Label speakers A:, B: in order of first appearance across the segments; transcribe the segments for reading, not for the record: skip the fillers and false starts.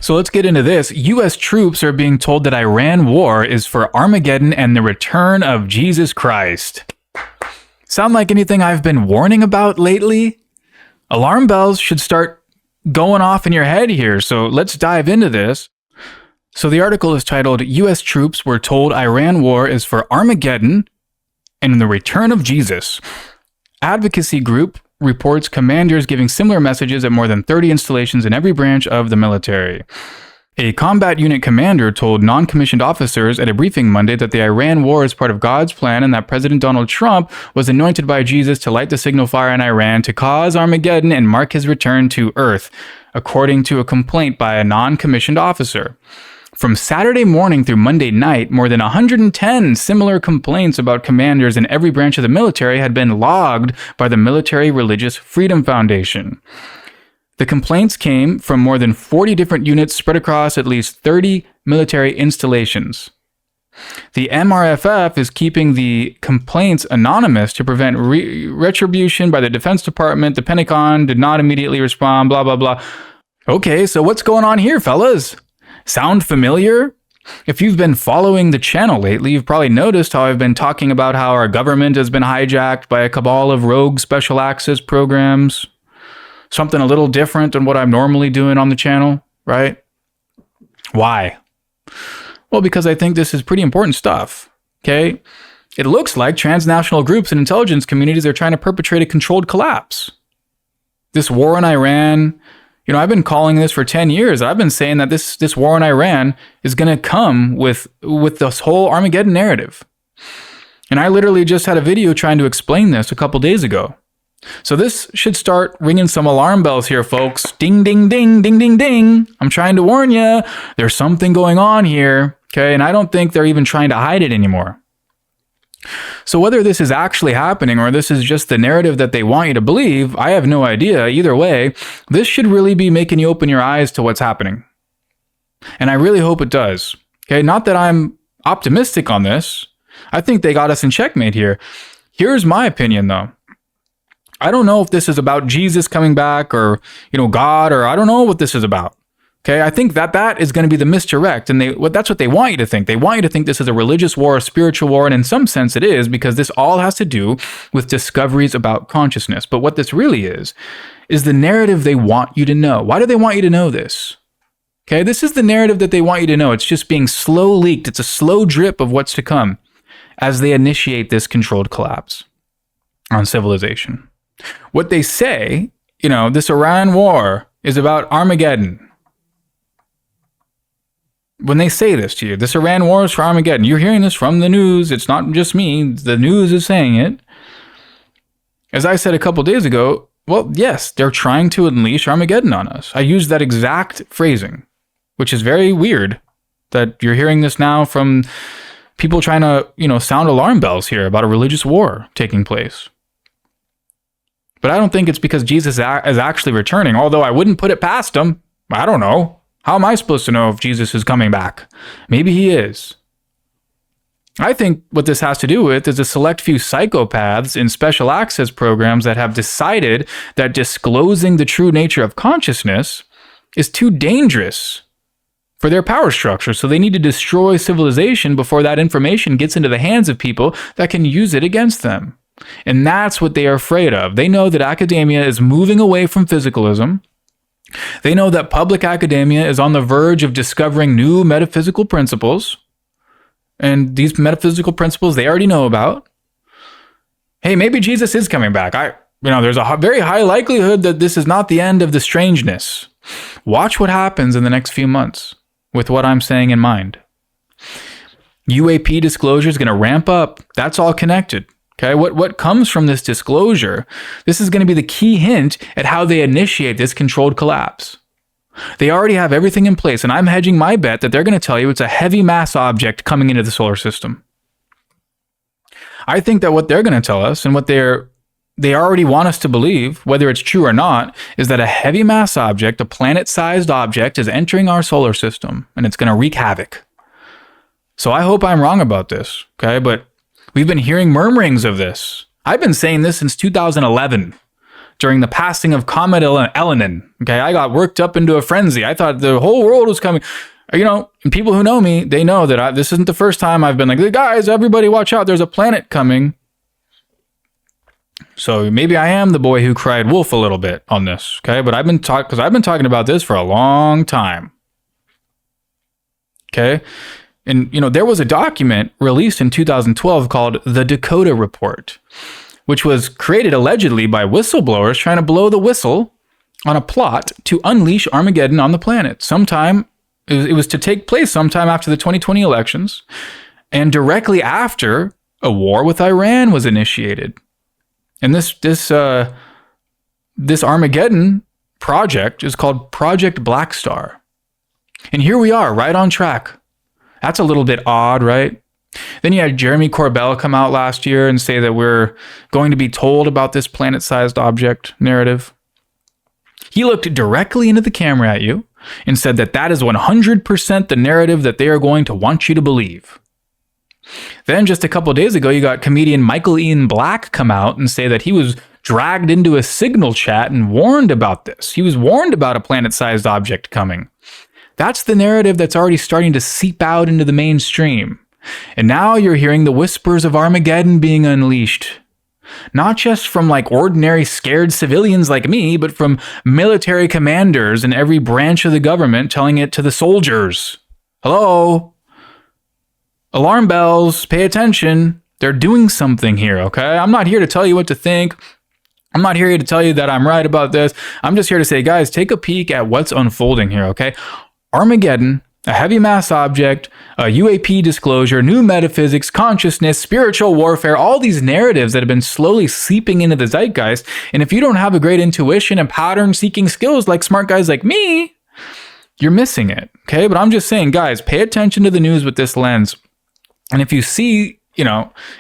A: So let's get into this. U.S. troops are being told that Iran war is for Armageddon and the return of Jesus Christ. Sound like anything I've been warning about lately? Alarm bells should start going off in your head here, so let's dive into this. So the article is titled, U.S. Troops Were Told Iran War is for Armageddon and the Return of Jesus. Advocacy group reports commanders giving similar messages at more than 30 installations in every branch of the military. A combat unit commander told non-commissioned officers at a briefing Monday that the Iran war is part of God's plan and that President Donald Trump was anointed by Jesus to light the signal fire in Iran to cause Armageddon and mark his return to Earth, according to a complaint by a non-commissioned officer. From Saturday morning through Monday night, more than 110 similar complaints about commanders in every branch of the military had been logged by the Military Religious Freedom Foundation. The complaints came from more than 40 different units spread across at least 30 military installations. The MRFF is keeping the complaints anonymous to prevent retribution by the Defense Department. The Pentagon did not immediately respond, blah, blah, blah. Okay, so what's going on here, fellas? Sound familiar? If you've been following the channel lately, you've probably noticed how I've been talking about how our government has been hijacked by a cabal of rogue special access programs. Something a little different than what I'm normally doing on the channel, right? Why? Well, because I think this is pretty important stuff, okay? It looks like transnational groups and intelligence communities are trying to perpetrate a controlled collapse. This war in Iran, I've been calling this for 10 years. I've been saying that this war in Iran is going to come with this whole Armageddon narrative. And I literally just had a video trying to explain this a couple days ago. So this should start ringing some alarm bells here, folks. Ding, ding, ding, ding, ding, ding. I'm trying to warn you. There's something going on here, okay? And I don't think they're even trying to hide it anymore. So whether this is actually happening or this is just the narrative that they want you to believe, I have no idea. Either way, this should really be making you open your eyes to what's happening. And I really hope it does. Okay, not that I'm optimistic on this. I think they got us in checkmate here. Here's my opinion, though. I don't know if this is about Jesus coming back or, God, or I don't know what this is about. Okay, I think that is going to be the misdirect, and that's what they want you to think. They want you to think this is a religious war, a spiritual war, and in some sense it is, because this all has to do with discoveries about consciousness. But what this really is the narrative they want you to know. Why do they want you to know this? Okay, this is the narrative that they want you to know. It's just being slow leaked. It's a slow drip of what's to come as they initiate this controlled collapse on civilization. What they say, this Iran war is about Armageddon. When they say this to you, this Iran war is for Armageddon, you're hearing this from the news. It's not just me. The news is saying it. As I said a couple days ago, well, yes, they're trying to unleash Armageddon on us. I used that exact phrasing, which is very weird that you're hearing this now from people trying to, sound alarm bells here about a religious war taking place. But I don't think it's because Jesus is actually returning, although I wouldn't put it past them. I don't know. How am I supposed to know if Jesus is coming back? Maybe he is. I think what this has to do with is a select few psychopaths in special access programs that have decided that disclosing the true nature of consciousness is too dangerous for their power structure. So they need to destroy civilization before that information gets into the hands of people that can use it against them. And that's what they are afraid of. They know that academia is moving away from physicalism. They know that public academia is on the verge of discovering new metaphysical principles. And these metaphysical principles they already know about. Hey, maybe Jesus is coming back. There's a very high likelihood that this is not the end of the strangeness. Watch what happens in the next few months with what I'm saying in mind. UAP disclosure is going to ramp up. That's all connected. Okay, what comes from this disclosure, this is going to be the key hint at how they initiate this controlled collapse. They already have everything in place, and I'm hedging my bet that they're going to tell you it's a heavy mass object coming into the solar system. I think that what they're going to tell us, and what they already want us to believe, whether it's true or not, is that a heavy mass object, a planet-sized object, is entering our solar system, and it's going to wreak havoc. So I hope I'm wrong about this, okay, but we've been hearing murmurings of this. I've been saying this since 2011. during the passing of Comet Elenin. Okay, I got worked up into a frenzy. I thought the whole world was coming. And people who know me, they know that this isn't the first time I've been like, guys, everybody watch out, there's a planet coming. So maybe I am the boy who cried wolf a little bit on this, okay? But I've been talking about this for a long time. Okay? And, there was a document released in 2012 called the Dakota Report, which was created allegedly by whistleblowers trying to blow the whistle on a plot to unleash Armageddon on the planet. It was to take place sometime after the 2020 elections and directly after a war with Iran was initiated. And this Armageddon project is called Project Black Star. And here we are, right on track. That's a little bit odd, right? Then you had Jeremy Corbell come out last year and say that we're going to be told about this planet-sized object narrative. He looked directly into the camera at you and said that is 100% the narrative that they are going to want you to believe. Then just a couple of days ago, you got comedian Michael Ian Black come out and say that he was dragged into a Signal chat and warned about this. He was warned about a planet-sized object coming. That's the narrative that's already starting to seep out into the mainstream. And now you're hearing the whispers of Armageddon being unleashed. Not just from ordinary scared civilians like me, but from military commanders in every branch of the government telling it to the soldiers. Hello? Alarm bells, pay attention. They're doing something here, okay? I'm not here to tell you what to think. I'm not here to tell you that I'm right about this. I'm just here to say, guys, take a peek at what's unfolding here, okay? Armageddon, a heavy mass object, a UAP disclosure, new metaphysics, consciousness, spiritual warfare, all these narratives that have been slowly seeping into the zeitgeist. And if you don't have a great intuition and pattern-seeking skills like smart guys like me, you're missing it, okay? But I'm just saying, guys, pay attention to the news with this lens. And if you see,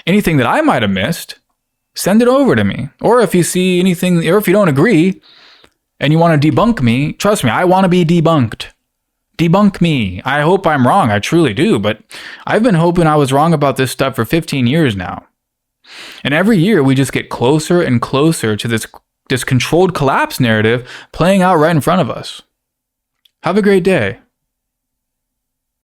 A: anything that I might have missed, send it over to me. Or if you see anything, or if you don't agree and you want to debunk me, trust me, I want to be debunked. Debunk me. I hope I'm wrong. I truly do. But I've been hoping I was wrong about this stuff for 15 years now. And every year we just get closer and closer to this controlled collapse narrative playing out right in front of us. Have a great day.